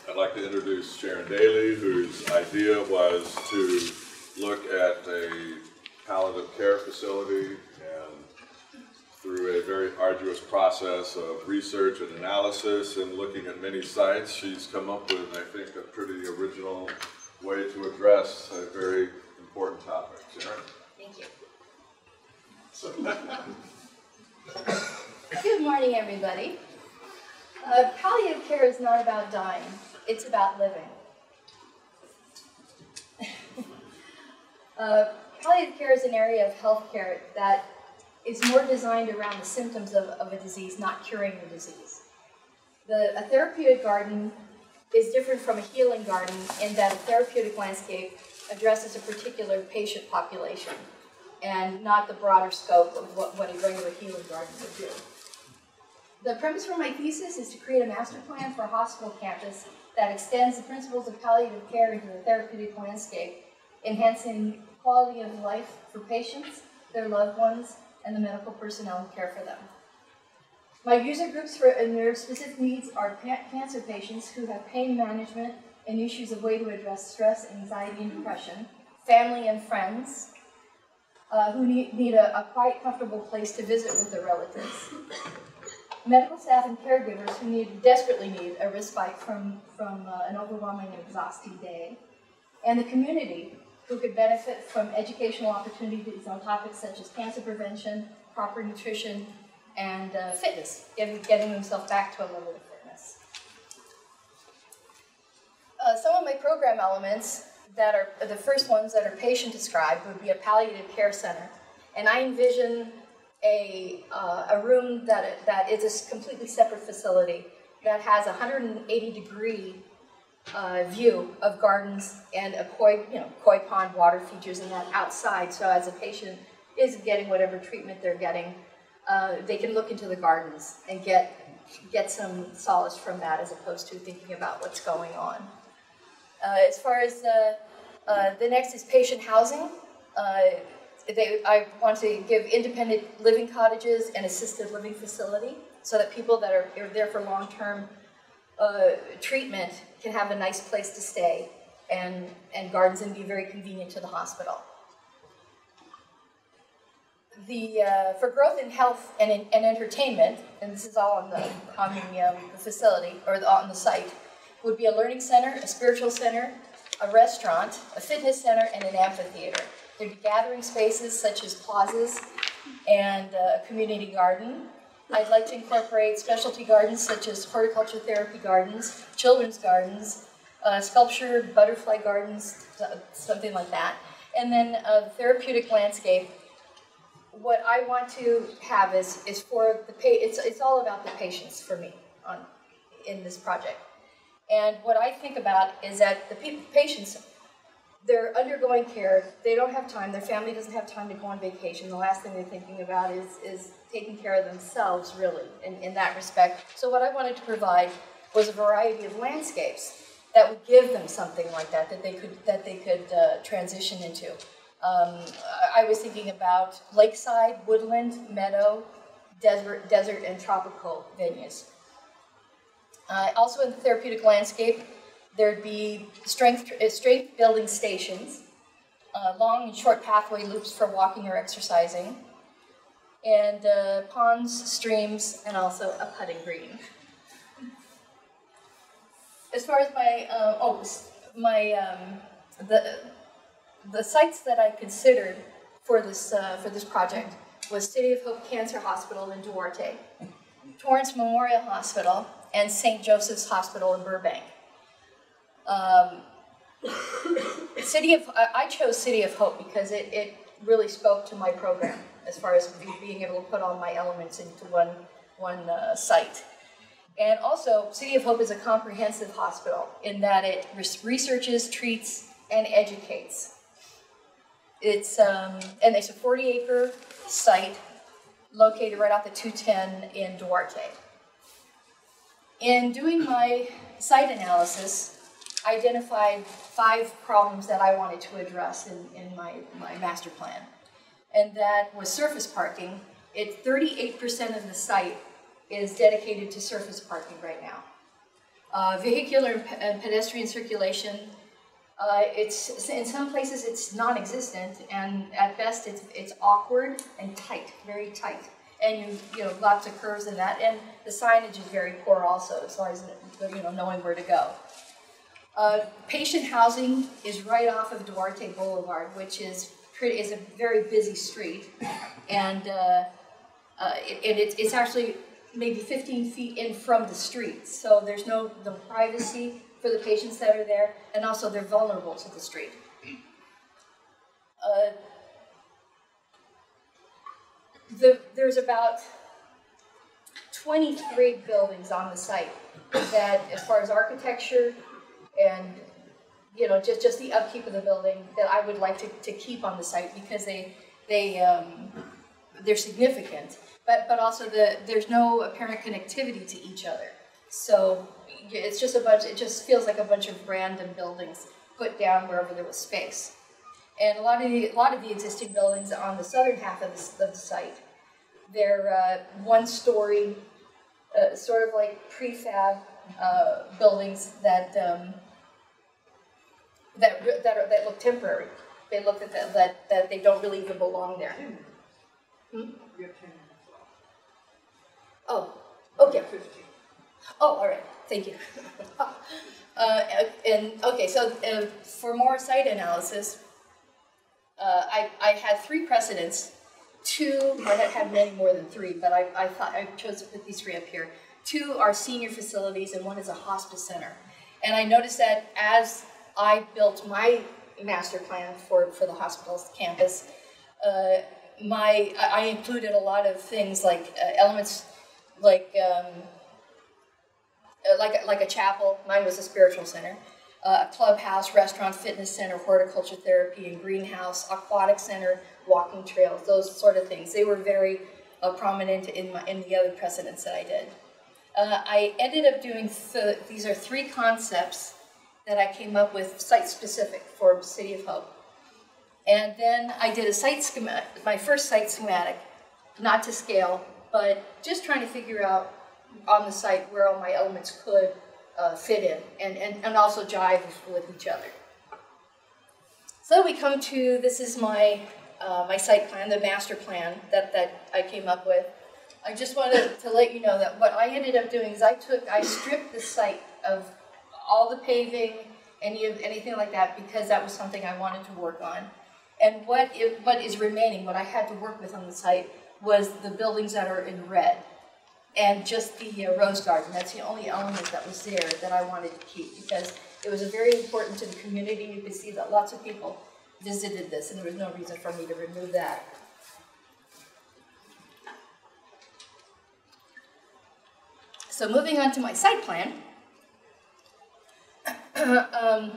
I'd like to introduce Sharon Daly, whose idea was to look at a palliative care facility, and through a very arduous process of research and analysis and looking at many sites, she's come up with, I think, a pretty original way to address a very important topic. Sharon? Thank you. Good morning, everybody. Palliative care is not about dying, it's about living. Palliative care is an area of healthcare that is more designed around the symptoms of a disease, not curing the disease. A therapeutic garden is different from a healing garden in that a therapeutic landscape addresses a particular patient population and not the broader scope of what a regular healing garden would do. The premise for my thesis is to create a master plan for a hospital campus that extends the principles of palliative care into the therapeutic landscape, enhancing quality of life for patients, their loved ones, and the medical personnel who care for them. My user groups and their specific needs are cancer patients who have pain management and issues of way to address stress, anxiety, and depression, family and friends who need a quiet, comfortable place to visit with their relatives, medical staff and caregivers who desperately need a respite from an overwhelming and exhausting day, and the community who could benefit from educational opportunities on topics such as cancer prevention, proper nutrition, and fitness, getting themselves back to a level of fitness. Some of my program elements that are the first ones that are patient described would be a palliative care center, and I envision a room that is a completely separate facility that has a 180-degree view of gardens and a koi pond water features in that outside. So as a patient is getting whatever treatment they're getting, they can look into the gardens and get some solace from that, as opposed to thinking about what's going on. As far as the next is patient housing. I want to give independent living cottages and assisted living facility so that people that are there for long-term treatment can have a nice place to stay, and gardens and be very convenient to the hospital. For growth in health and entertainment, and this is all on the facility or on the site, would be a learning center, a spiritual center, a restaurant, a fitness center, and an amphitheater. There'd be gathering spaces such as plazas and a community garden. I'd like to incorporate specialty gardens such as horticulture therapy gardens, children's gardens, sculpture, butterfly gardens, something like that. And then the therapeutic landscape. What I want to have is for the it's all about the patients for me in this project. And what I think about is that the patients, they're undergoing care, they don't have time, their family doesn't have time to go on vacation. The last thing they're thinking about is taking care of themselves, really, in that respect. So what I wanted to provide was a variety of landscapes that would give them something like that they could transition into. I was thinking about lakeside, woodland, meadow, desert, and tropical venues. Also in the therapeutic landscape, there'd be strength building stations, long and short pathway loops for walking or exercising, and ponds, streams, and also a putting green. As far as the sites that I considered for this project was City of Hope Cancer Hospital in Duarte, Torrance Memorial Hospital, and St. Joseph's Hospital in Burbank. I chose City of Hope because it really spoke to my program as far as being able to put all my elements into one site. And also, City of Hope is a comprehensive hospital in that it researches, treats, and educates. It's a 40-acre site located right off the 210 in Duarte. In doing my site analysis, I identified 5 problems that I wanted to address in my master plan. And that was surface parking. 38% of the site is dedicated to surface parking right now. Vehicular and pedestrian circulation, it's in some places it's non-existent, and at best it's awkward and tight, very tight. And you know, lots of curves in that, and the signage is very poor also, as far as knowing where to go. Patient housing is right off of Duarte Boulevard, which is a very busy street, and it's actually maybe 15 feet in from the street, so there's no privacy for the patients that are there, and also they're vulnerable to the street. There's about 23 buildings on the site that, as far as architecture and just the upkeep of the building, that I would like to keep on the site, because they're significant, but also there's no apparent connectivity to each other. So it's just it just feels like a bunch of random buildings put down wherever there was space. And a lot of the existing buildings on the southern half of the site, they're one-story, sort of like prefab buildings that look temporary. They look that they don't really even belong there. Oh, okay. Oh, all right. Thank you. So for more site analysis, I had 3 precedents. 2, I had many more than 3, but I thought I chose to put these 3 up here. 2 are senior facilities, and 1 is a hospice center. And I noticed that as I built my master plan for the hospital's campus, I included a lot of things like elements like a chapel. Mine was a spiritual center. A clubhouse, restaurant, fitness center, horticulture therapy, and greenhouse, aquatic center, walking trails, those sort of things. They were very prominent in the other precedents that I did. I ended up doing, these are 3 concepts that I came up with site-specific for City of Hope. And then I did a site schematic, my first site schematic, not to scale, but just trying to figure out on the site where all my elements could fit in and also jive with each other. So we come to, this is my site plan, the master plan that I came up with. I just wanted to let you know that what I ended up doing is I stripped the site of all the paving, anything like that, because that was something I wanted to work on. And what is remaining, what I had to work with on the site, was the buildings that are in red, and just the rose garden. That's the only element that was there that I wanted to keep, because it was very important to the community. You could see that lots of people visited this, and there was no reason for me to remove that. So moving on to my site plan, the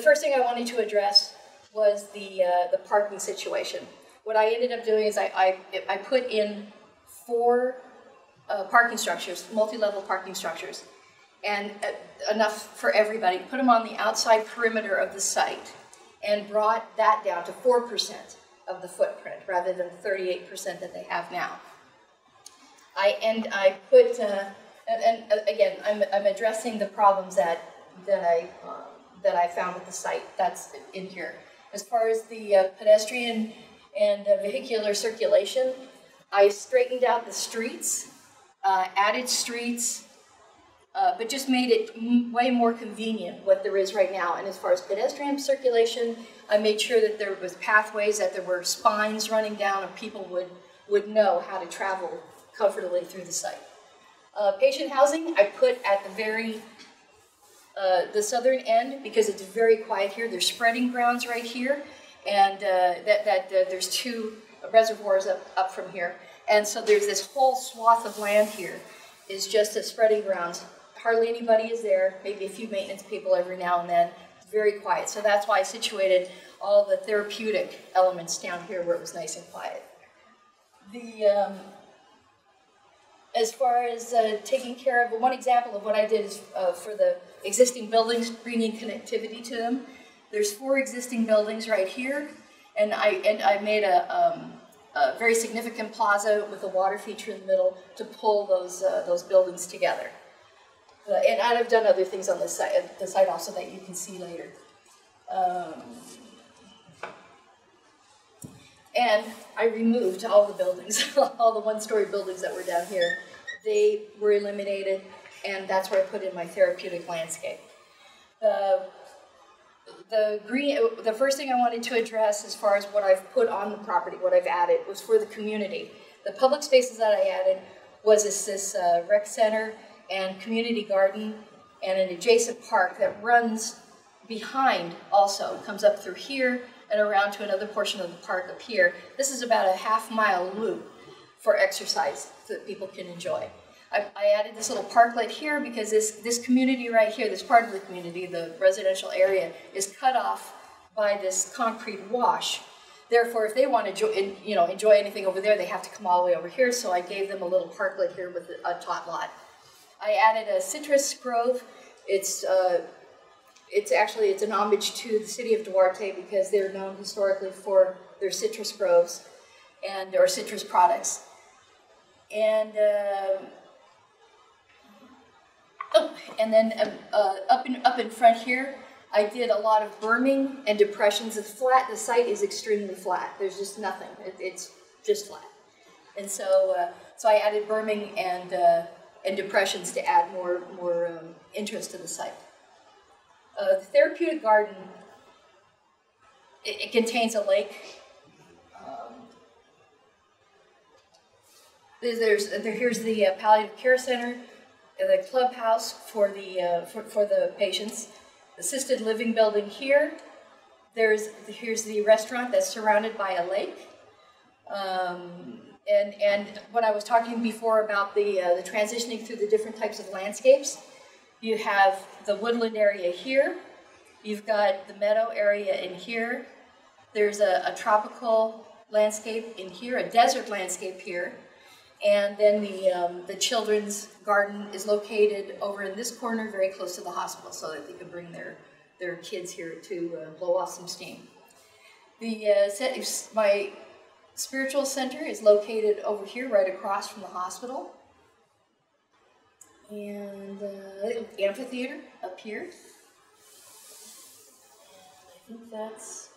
first thing I wanted to address was the parking situation. What I ended up doing is I put in 4 parking structures, multi-level parking structures, and enough for everybody. Put them on the outside perimeter of the site, and brought that down to 4% of the footprint rather than 38% that they have now. I put and again, I'm addressing the problems that I found at the site. That's in here. As far as the pedestrian and vehicular circulation, I straightened out the streets, added streets, but just made it way more convenient what there is right now. And as far as pedestrian circulation, I made sure that there was pathways, that there were spines running down, and people would know how to travel comfortably through the site. Patient housing, I put at the southern end, because it's very quiet here. There's spreading grounds right here, and there's 2 reservoirs up from here. And so there's this whole swath of land here is just a spreading grounds. Hardly anybody is there, maybe a few maintenance people every now and then. It's very quiet. So that's why I situated all the therapeutic elements down here where it was nice and quiet. As far as taking care of, one example of what I did is for the existing buildings, bringing connectivity to them. There's 4 existing buildings right here, and I made a very significant plaza with a water feature in the middle to pull those buildings together. And I've done other things on the site also that you can see later. And I removed all the buildings, all the one-story buildings that were down here. They were eliminated, and that's where I put in my therapeutic landscape. The first thing I wanted to address as far as what I've put on the property, what I've added, was for the community. The public spaces that I added was this rec center and community garden and an adjacent park that runs behind also. It comes up through here and around to another portion of the park up here. This is about a half-mile loop for exercise that people can enjoy. I added this little parklet here because this community right here, this part of the community, the residential area, is cut off by this concrete wash. Therefore, if they want to enjoy anything over there, they have to come all the way over here, so I gave them a little parklet here with a tot lot. I added a citrus grove. It's an homage to the city of Duarte because they're known historically for their citrus groves or citrus products. And then up in front here, I did a lot of berming and depressions. It's flat. The site is extremely flat. There's just nothing. It's just flat. And so I added berming and depressions to add more interest to the site. The therapeutic garden, it contains a lake. Here's the Palliative Care Center, the clubhouse for the patients, assisted living building here. Here's the restaurant that's surrounded by a lake. And when I was talking before about the transitioning through the different types of landscapes, you have the woodland area here. You've got the meadow area in here. There's a tropical landscape in here, a desert landscape here. And then the children's garden is located over in this corner, very close to the hospital, so that they can bring their kids here to blow off some steam. My spiritual center is located over here, right across from the hospital. And amphitheater up here. And I think that's...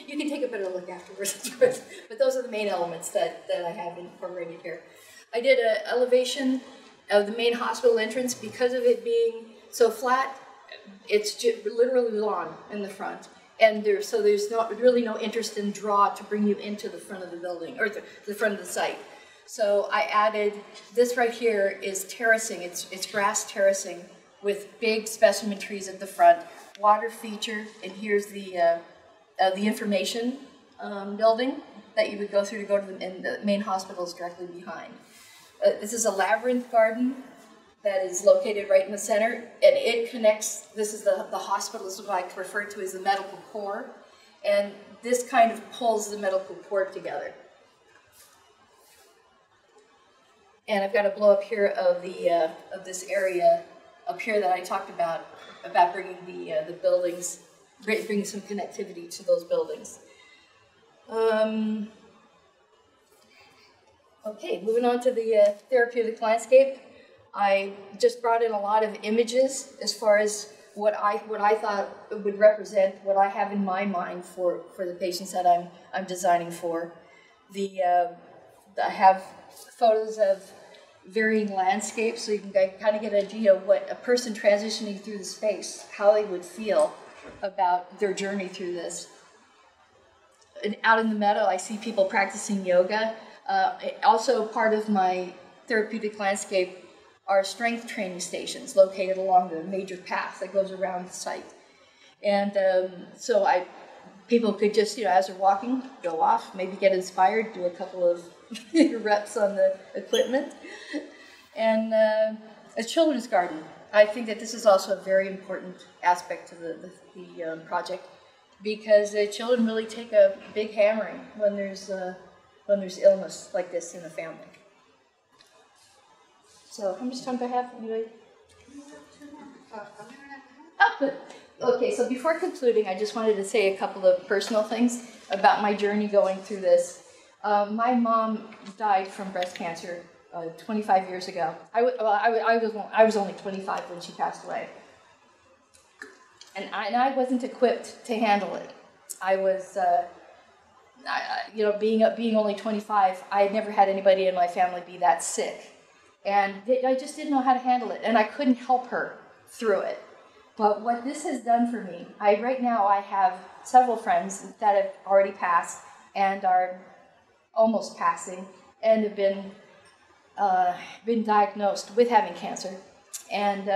You can take a better look afterwards, but those are the main elements that I have incorporated here. I did an elevation of the main hospital entrance. Because of it being so flat, it's just literally lawn in the front. And there's really no interest in draw to bring you into the front of the building, or the front of the site. So I added, this right here is terracing, it's grass terracing with big specimen trees at the front, water feature, and here's the information building that you would go through to go to the main hospital is directly behind. This is a labyrinth garden that is located right in the center, and it connects, this is the hospital, this is what I refer to as the medical core, and this kind of pulls the medical core together. And I've got a blow up here of this area up here that I talked about bringing the buildings, bringing some connectivity to those buildings. Okay, moving on to the therapeutic landscape. I just brought in a lot of images as far as what I thought would represent what I have in my mind for the patients that I'm designing for. I have photos of varying landscapes, so you can kind of get an idea of what a person transitioning through the space, how they would feel about their journey through this. And out in the meadow, I see people practicing yoga. Also part of my therapeutic landscape are strength training stations located along the major path that goes around the site. And so people could just, as they're walking, go off, maybe get inspired, do a couple of reps on the equipment. And a children's garden. I think that this is also a very important aspect to the project, because children really take a big hammering when there's illness like this in a family. So how much time do I have? Anybody? Okay, so before concluding, I just wanted to say a couple of personal things about my journey going through this. My mom died from breast cancer 25 years ago. I was only 25 when she passed away. And I wasn't equipped to handle it. I was, being only 25, I had never had anybody in my family be that sick. And I just didn't know how to handle it. And I couldn't help her through it. But what this has done for me, right now I have several friends that have already passed and are almost passing and have been diagnosed with having cancer. And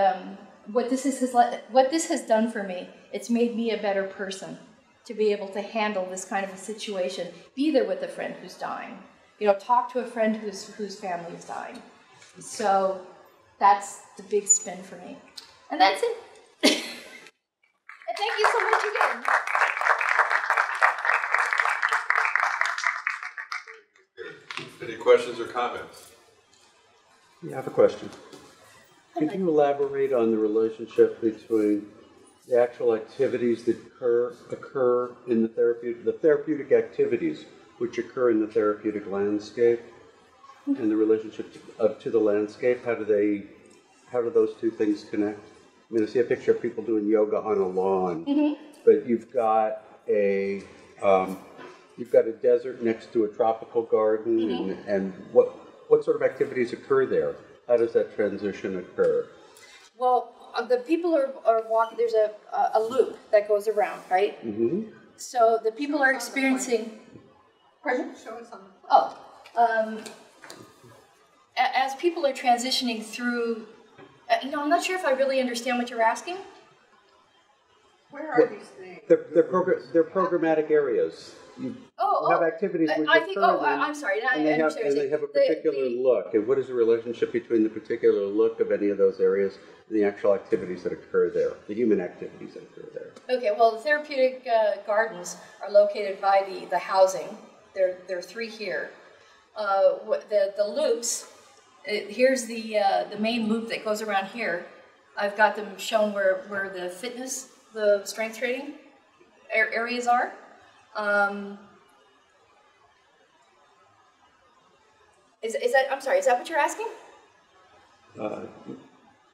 what this has done for me, it's made me a better person to be able to handle this kind of a situation. Be there with a friend who's dying. Talk to a friend whose family is dying. So that's the big spin for me. And that's it. And thank you so much again. Any questions or comments? Yeah, I have a question. Could you elaborate on the relationship between the actual activities that occur in the therapeutic activities which occur in the therapeutic landscape, and the relationship to the landscape? How do those two things connect? I mean, I see a picture of people doing yoga on a lawn, but you've got a desert next to a tropical garden, and what sort of activities occur there? How does that transition occur? Well, the people are walking. There's a loop that goes around, right? So the people are experiencing. Pardon? Show us on the as people are transitioning through, I'm not sure if I really understand what you're asking. Where are these things? They're programmatic areas. You have activities which I'm sorry. And they have a particular look. And what is the relationship between the particular look of any of those areas and the actual activities that occur there, the human activities that occur there? Okay, well, the therapeutic gardens are located by the housing. There are three here. The loops, here's the main loop that goes around here. I've got them shown where the fitness, the strength training areas are. Is that, I'm sorry, is that what you're asking?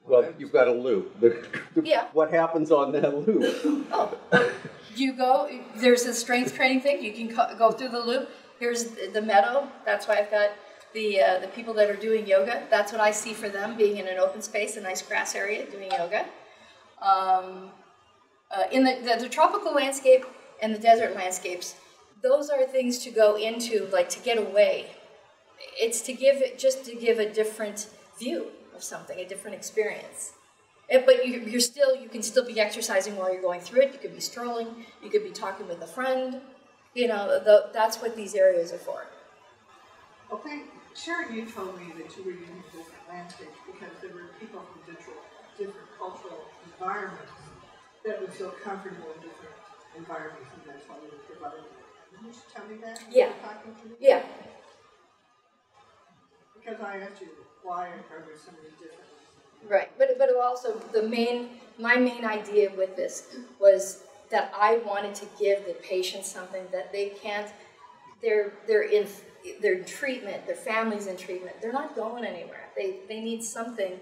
Well, you've got a loop. Yeah. What happens on that loop? You go, there's a strength training thing, you can go through the loop. Here's the meadow, that's why I've got the people that are doing yoga. That's what I see for them, being in an open space, a nice grass area, doing yoga. In the tropical landscape and the desert landscapes, those are things to go into, like to get away. It's to give a different view of something, a different experience. But you can still be exercising while you're going through it. You could be strolling. You could be talking with a friend. That's what these areas are for. Okay, Sharon, you told me that you were using different landscapes because there were people from different cultural environments that would feel comfortable in different environments, and that's why we were providing it. Can you just tell me that? Yeah. Talking to me? Yeah. Because I asked you, why are there so many different ones? Right, but also my main idea with this was that I wanted to give the patient something that they can't. They're in treatment. Their family's in treatment. They're not going anywhere. They need something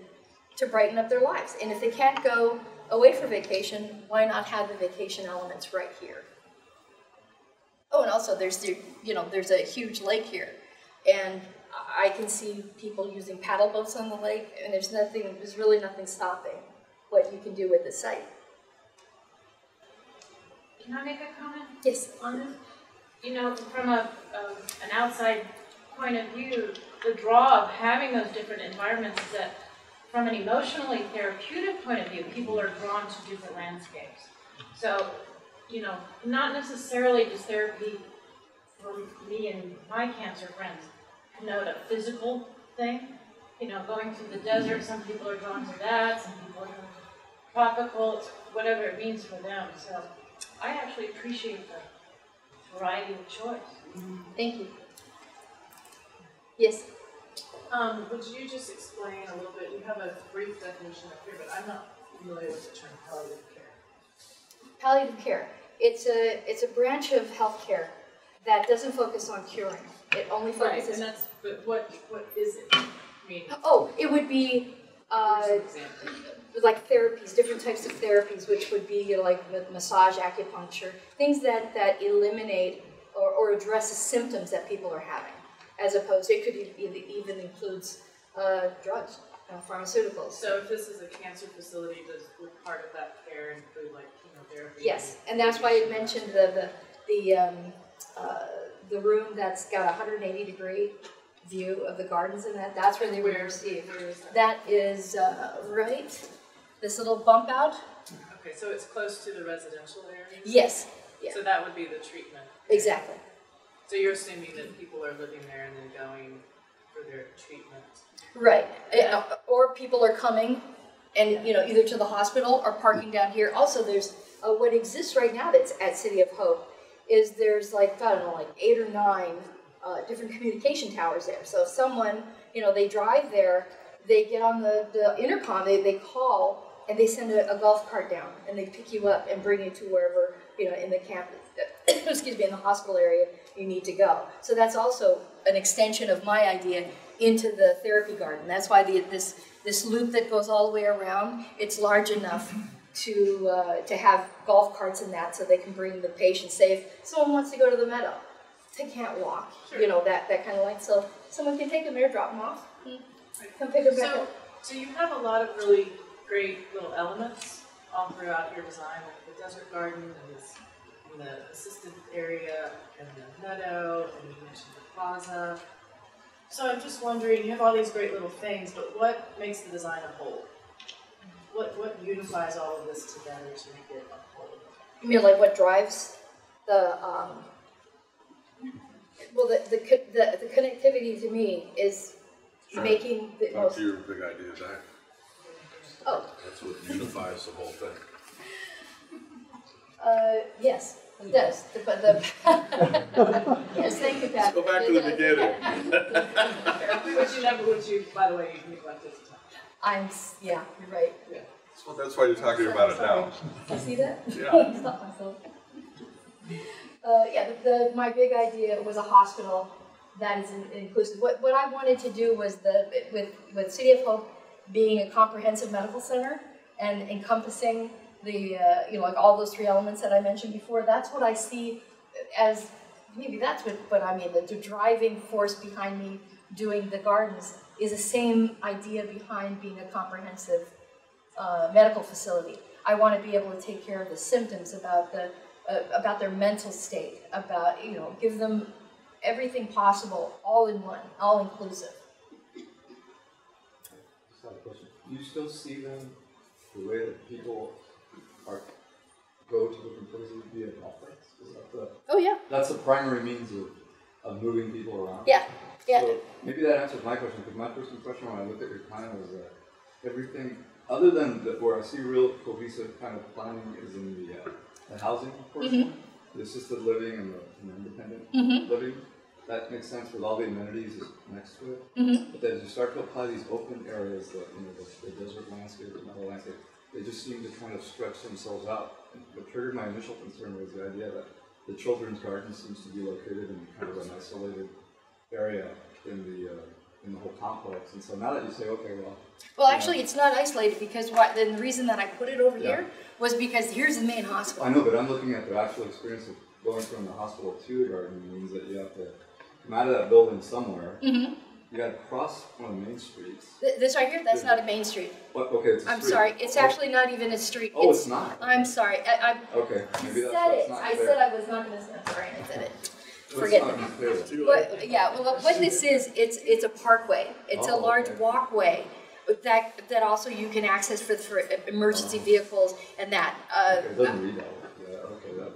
to brighten up their lives. And if they can't go away for vacation, why not have the vacation elements right here? Oh, and also there's a huge lake here, and I can see people using paddle boats on the lake, and there's really nothing stopping what you can do with the site. Can I make a comment? Yes. On this? From an outside point of view, the draw of having those different environments is that from an emotionally therapeutic point of view, people are drawn to different landscapes. So, not necessarily does therapy for me and my cancer friends connote a physical thing. Going to the desert, some people are drawn to that, some people are drawn to tropical, whatever it means for them. So I actually appreciate the variety of choice. Thank you. Yes. Would you just explain a little bit? You have a brief definition up here, but I'm not familiar with the term palliative care. Palliative care. It's a branch of healthcare that doesn't focus on curing. It only Right, focuses. and that's, but what is it? I mean, Oh, it would be here's an example. like therapies, different types of therapies, which would be like massage, acupuncture, things that eliminate or address the symptoms that people are having, as opposed to, it could even includes drugs, pharmaceuticals. So if this is a cancer facility, would part of that care include like chemotherapy? Yes, and that's why I mentioned the room that's got a 180-degree view of the gardens, and that's where they would receive. Where is that? That is right, this little bump out. Okay, so it's close to the residential areas? Yes, yeah, So that would be the treatment? exactly. So you're assuming that people are living there and then going for their treatment? Right, or people are coming and, either to the hospital or parking down here. Also, there's, what exists right now that's at City of Hope is there's like, I don't know, like 8 or 9 different communication towers there. So if someone, they drive there, they get on the intercom, they call, and they send a golf cart down, and they pick you up and bring you to wherever, in the campus, excuse me, in the hospital area you need to go. So that's also an extension of my idea into the therapy garden. That's why this loop that goes all the way around, it's large enough to have golf carts in that, so they can bring the patient. Say if someone wants to go to the meadow, they can't walk, Sure. that kind of like, so someone can take them there, drop them off, come pick them back up. So you have a lot of really great little elements all throughout your design, like the desert garden and the assisted area and the meadow, and you mentioned the plaza. So I'm just wondering, you have all these great little things, but what makes the design a whole? What unifies all of this together to make it a whole? You mean like what drives the well, the connectivity to me is Sure. making the Talk most. to your big idea, Zach. Oh, That's what unifies the whole thing. yes, it does. Yes, thank you, Pat. Let's go back to the beginning. Which you, by the way, you neglected to talk. Yeah, you're right. Yeah. Well, that's why you're talking about it now. You see that? Yeah. Stop myself. My big idea was a hospital that is inclusive. What I wanted to do was with City of Hope being a comprehensive medical center and encompassing the like all those 3 elements that I mentioned before. That's what I see as, maybe that's what I mean, the driving force behind me doing the gardens is the same idea behind being a comprehensive medical facility. I want to be able to take care of the symptoms, about their mental state, about, give them everything possible, all in one, all inclusive. Just have a question. Do you still see them the way that people go to different places via golf carts? Oh yeah. That's the primary means of moving people around? Yeah. Yeah. So maybe that answers my question, because my first impression when I looked at your plan was that everything, other than where I see real cohesive kind of planning, is in the housing portion, the assisted living and the independent living. That makes sense with all the amenities next to it. But then as you start to apply these open areas, the desert landscape, the meadow landscape, they just seem to kind of stretch themselves out. And what triggered my initial concern was the idea that the children's garden seems to be located in kind of an isolated area in the whole complex. And so now that you say, okay, well, actually, it's not isolated, because then the reason that I put it over here was because here's the main hospital. I know, but I'm looking at the actual experience of going from the hospital to the garden. Means that you have to come out of that building somewhere. You got to cross one of the main streets. This right here, that's not a main street. What? Okay, it's a I'm street. sorry, it's actually not even a street. Oh, it's not. I'm sorry. I Okay, maybe that's said it. not I fair. said I was not going to say. I'm sorry, I said it. Let's Forget not it. be fair. What this is, it's a parkway. It's a Oh, large okay. walkway that also you can access for emergency vehicles and that. Okay, it doesn't read that way. Yeah, okay, that.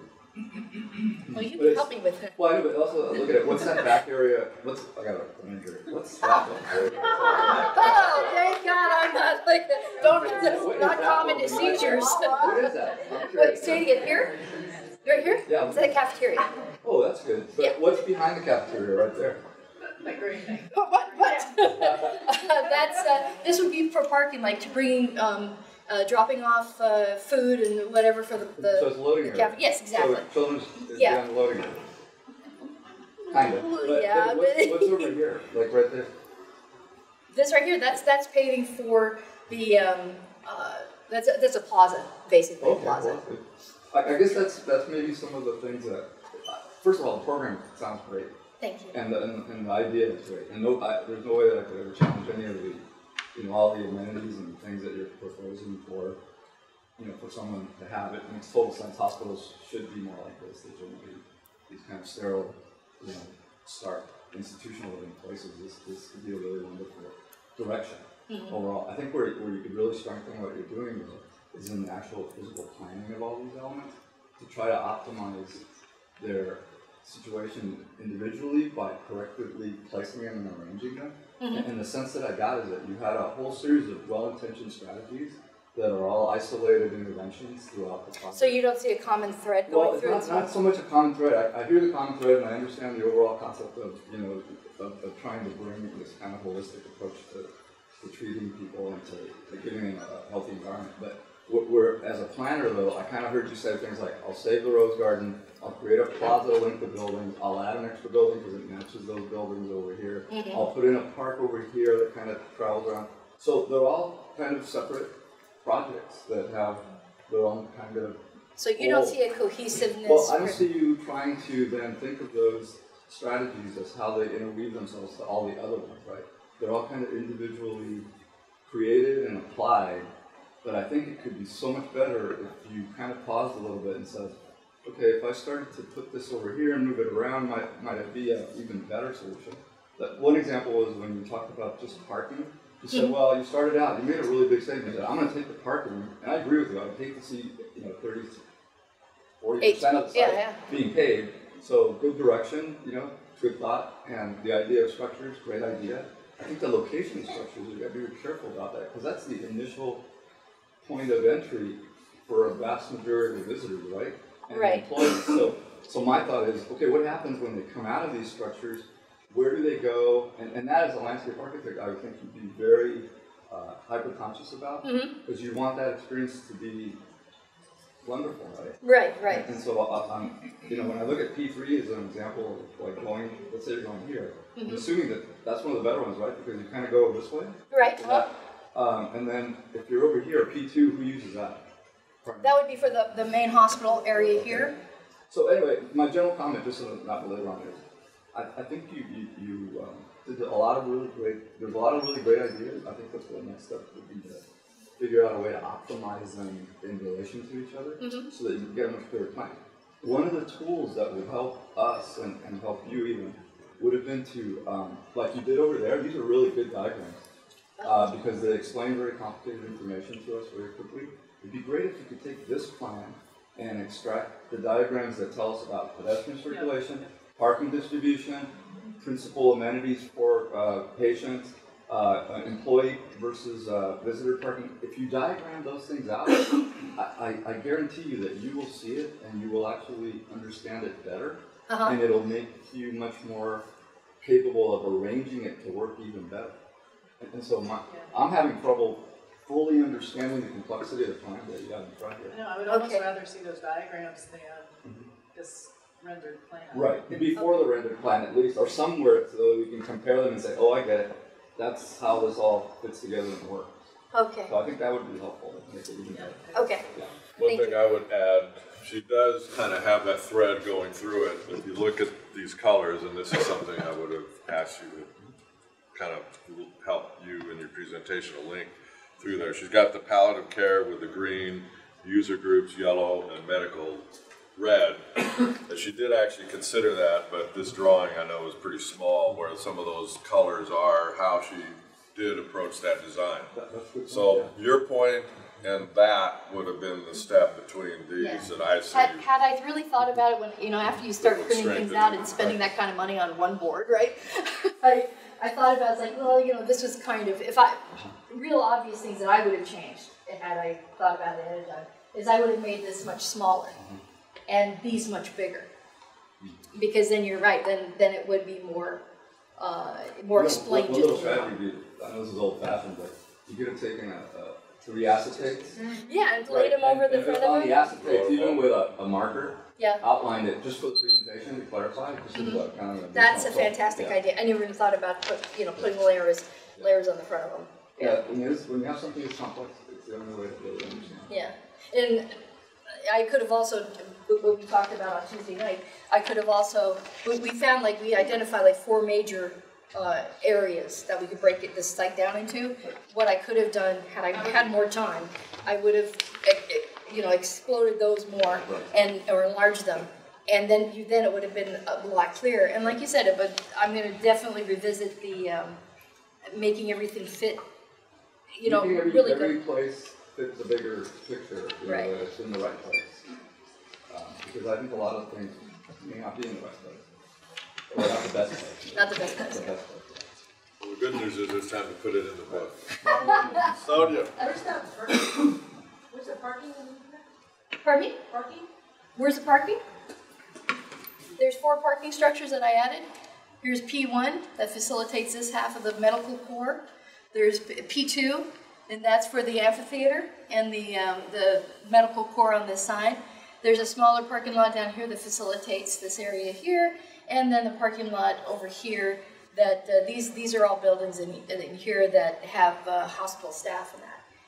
Well, you But can it's- help me with it. Well, I know, but also look at it. What's that back area? I got a injury. What's that back area? Oh, thank God I'm not like that. Not common to seizures. What is that? I'm Wait, curious. say it again. Here? Right here? Yeah. Is that a cafeteria? Oh, that's good. But Yeah. what's behind the cafeteria right there? The green thing. What? That's this would be for parking, like to bringing, dropping off food and whatever for So it's loading area. Yes, exactly. So children's is Yeah. beyond the loading area. Kind of. But, Yeah, what's over here? Like right there? This right here, that's paving for the, that's a plaza, basically, a plaza. Well, I guess that's maybe some of the things that, first of all, the program sounds great. Thank you. And the idea is great. And there's no way that I could ever challenge any of the, all the amenities and things that you're proposing for, for someone to have. It makes total sense. Hospitals should be more like this. They shouldn't be these kind of sterile, stark institutional living places. This could be a really wonderful direction overall. I think where you could really strengthen what you're doing though is in the actual physical planning of all these elements to try to optimize their situation individually by correctly placing them and arranging them. And the sense that I got is that you had a whole series of well-intentioned strategies that are all isolated interventions throughout the process. So you don't see a common thread going through? Well, it's not so much a common thread. I hear the common thread and I understand the overall concept of, of trying to bring this kind of holistic approach to treating people and to giving them a healthy environment. But as a planner though, I kind of heard you say things like, I'll save the rose garden, I'll create a plaza to link the buildings, I'll add an extra building because it matches those buildings over here, I'll put in a park over here that kind of travels around. So they're all kind of separate projects that have their own kind of So you don't see a cohesiveness? Well, I don't see you trying to then think of those strategies as how they interweave themselves to all the other ones, right? They're all kind of individually created and applied, but I think it could be so much better if you kind of paused a little bit and said, okay, if I started to put this over here and move it around, might it be an even better solution? One example was when you talked about just parking. You said, well, you started out, you made a really big statement that I'm going to take the parking, and I agree with you. I would hate to see 30, 40% of the site being paved. So good direction, good thought, and the idea of structures, great idea. I think the location of structures, you got to be very careful about that because that's the initial point of entry for a vast majority of visitors, right? And employees. So my thought is, okay, what happens when they come out of these structures? Where do they go? And that as a landscape architect, I would think you'd be very hyper-conscious about because you want that experience to be wonderful, right? Right. And so, when I look at P3 as an example of like going, let's say you're going here, I'm assuming that's one of the better ones, right? Because you kind of go this way. Right. And then if you're over here, P2, who uses that? That would be for the main hospital area here. So anyway, my general comment, just so not to later on, is I think you did a lot of really great. There's a lot of really great ideas. I think that's the next step would be to figure out a way to optimize them in relation to each other, so that you can get a much clearer plan. One of the tools that would help us and help you even would have been to, like you did over there. These are really good diagrams because they explain very complicated information to us very quickly. It'd be great if you could take this plan and extract the diagrams that tell us about pedestrian circulation, parking distribution, principal amenities for patients, employee versus visitor parking. If you diagram those things out, I guarantee you that you will see it and you will actually understand it better, and it'll make you much more capable of arranging it to work even better. And so I'm having trouble fully understanding the complexity of the plan that you have in front here. No, I would almost rather see those diagrams than this rendered plan. Right, before the rendered plan at least, or somewhere so that we can compare them and say, oh, I get it. That's how this all fits together and works. Okay. So I think that would be helpful to make it even better. Okay. Yeah. One thing I would add, she does kind of have that thread going through it. If you look at these colors, and this is something I would have asked you to kind of help you in your presentation to link through there. She's got the palliative care with the green, user groups yellow, and medical red. And she did actually consider that, but this drawing I know is pretty small where some of those colors are, how she did approach that design. So your point and that would have been the step between these, and I see. Had I really thought about it when, after you start printing things out and spending that kind of money on one board, right? I thought about it, it's like, this was kind of, real obvious things that I would have changed had I thought about it ahead of time, is I would have made this much smaller and these much bigger. Because then you're right, then it would be more explained to One little the strategy, I know this is old fashioned, but you could have taken 3 acetates. Yeah, and laid them over the and front on of the them. acetates, even with a marker, Yeah. outlined it just for the presentation to clarify. Just as a kind of That's a additional fantastic thought. idea. I never even thought about putting layers on the front of them. Yeah, when you have something that's complex, it's the only way to really understand. Yeah, and I could have also, what we talked about on Tuesday night, I could have also, we found we identified 4 major areas that we could break this site down into. What I could have done, had I had more time, I would have, exploded those more or enlarged them. And then it would have been a lot clearer. And like you said, but I'm going to definitely revisit the making everything fit. Making really every good. place fits a bigger picture. Right. That it's in the right place. Because I think a lot of things may not be in the right place. Or not the best place. Not the best place. The best place. Well, the good news is it's time to put it in the book. Sonia. Where's that parking? Where's the parking? Pardon me? Parking? Where's the parking? There's 4 parking structures that I added. Here's P1 that facilitates this half of the medical core. There's P2, and that's for the amphitheater and the medical core on this side. There's a smaller parking lot down here that facilitates this area here, and then the parking lot over here. That these are all buildings in here that have hospital staff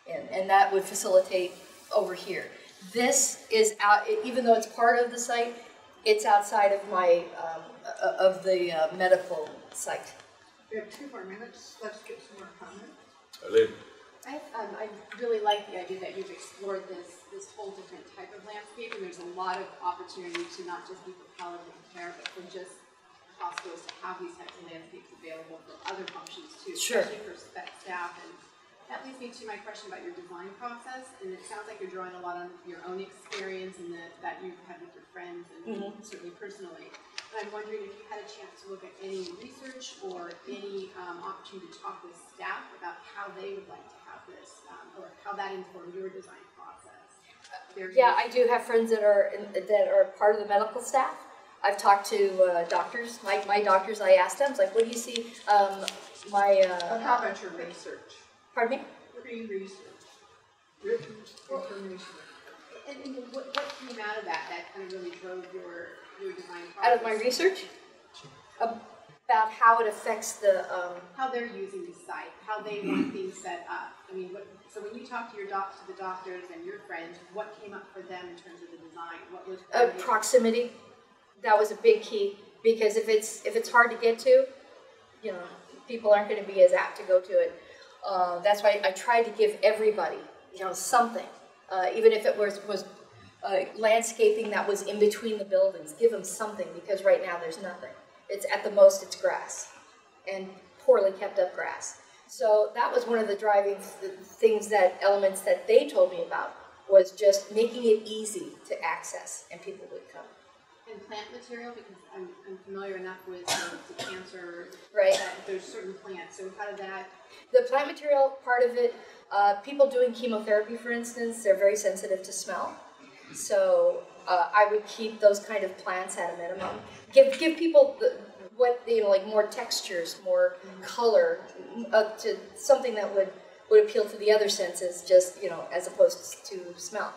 and that would facilitate over here. This is out, even though it's part of the site, it's outside of my the medical site. We have 2 more minutes. Let's get some more comments. Eileen. I really like the idea that you've explored this whole different type of landscape, and there's a lot of opportunity to not just be for palliative care, but for just hospitals to have these types of landscapes available for other functions too, Sure. especially for staff. And that leads me to my question about your design process. And it sounds like you're drawing a lot on your own experience and that you've had with your friends and certainly personally. And I'm wondering if you had a chance to look at any research or any opportunity to talk with staff about how they would like to have this, or how that informed your design process. Yeah, I do have friends that are part of the medical staff. I've talked to doctors. My doctors, I asked them, I was like, what do you see? But how about your research? Pardon me? What do you research? Written information. And what came out of that kind of really drove your design process? Out of my research? About how it affects the... how they're using the site, how they want things set up. I mean, so when you talk to the doctors and your friends, what came up for them in terms of the design? What was proximity. That was a big key, because if it's hard to get to, people aren't going to be as apt to go to it. That's why I tried to give everybody, something, even if it was landscaping that was in between the buildings. Give them something, because right now there's nothing. It's at the most it's grass, and poorly kept up grass. So that was one of the driving elements that they told me about, was just making it easy to access, and people would come. And plant material, because I'm familiar enough with the cancer, right? That there's certain plants. So how did that? The plant material part of it, people doing chemotherapy, for instance, they're very sensitive to smell. So I would keep those kind of plants at a minimum. Give people more textures, more color, to something that would appeal to the other senses, just as opposed to smell.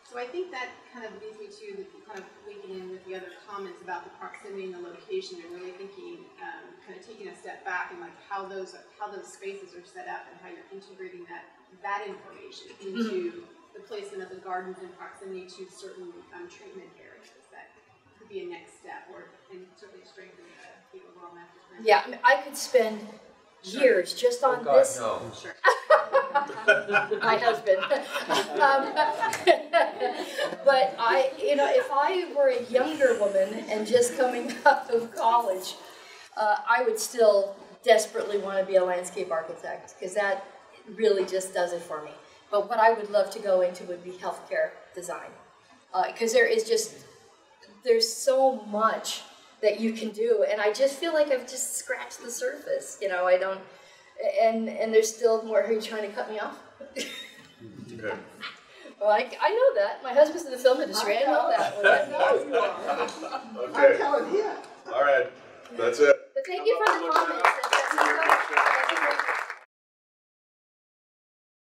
So I think that kind of leads me to kind of linking in with the other comments about the proximity and the location, and really thinking, kind of taking a step back and how those spaces are set up and how you're integrating that information into the placement of the gardens in proximity to certain treatment areas. That could be a next step, and certainly strengthen the overall master plan. Yeah, I could spend years just on this. No. Sure. My husband. But if I were a younger woman and just coming out of college, I would still desperately want to be a landscape architect, because that really just does it for me. But what I would love to go into would be healthcare design, because there's so much that you can do, and I just feel like I've just scratched the surface. I don't, and there's still more. Are you trying to cut me off? Okay. Well, I know that. My husband's in the film industry. I know that. I know you are. Okay. I'm telling him. All right. That's it. But thank you for the comments. That's a great